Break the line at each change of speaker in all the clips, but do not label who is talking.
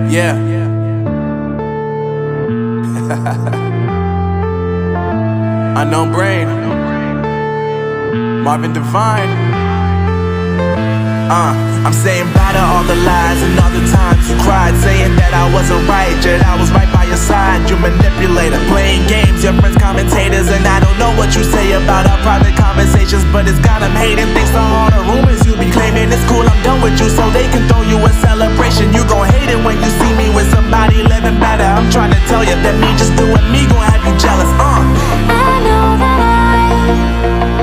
Yeah. Unknown Brain, Marvin Divine. I'm saying bye to all the lies and all the times you cried, saying that I wasn't right, yet I was right by your side. You manipulator, playing games, your friends commentators, and I don't know what you say about our private conversations, but it's got them hating thanks to all the rumors you be claiming. It's cool, I'm done with you, so they can throw you a celebration. You gon' hate it when you see me with somebody living better. I'm trying to tell you that me just doing me gon' have you jealous.
I know that I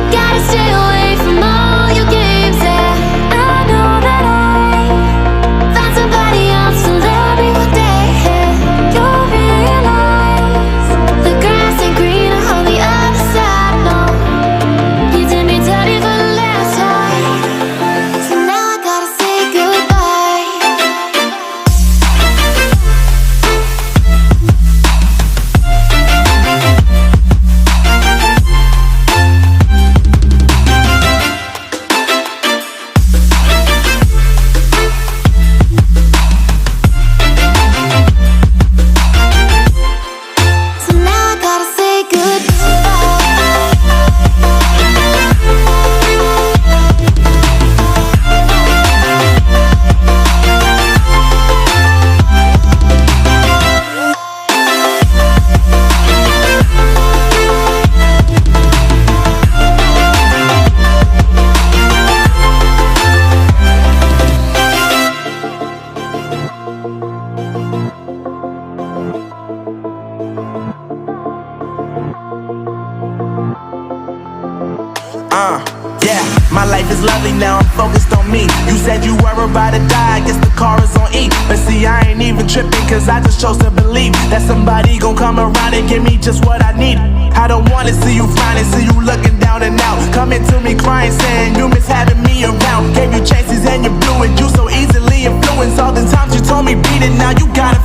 gotta stay away from all your games, yeah. I know that I found somebody else to love me one day, yeah. You'll realize the grass ain't greener on the other side, no. You did me dirty for the last time, so now I gotta say goodbye. So now I gotta say goodbye.
Yeah, my life is lovely now, I'm focused on me. You said you were about to die, I guess the car is on E. But see, I ain't even tripping, cause I just chose to believe that somebody gon' come around and give me just what I need. I don't wanna see you frowning, see you looking down and out, coming to me crying, saying you miss having me around. Gave you chances and you blew it, you so easily influenced. All the times you told me beat it, now you got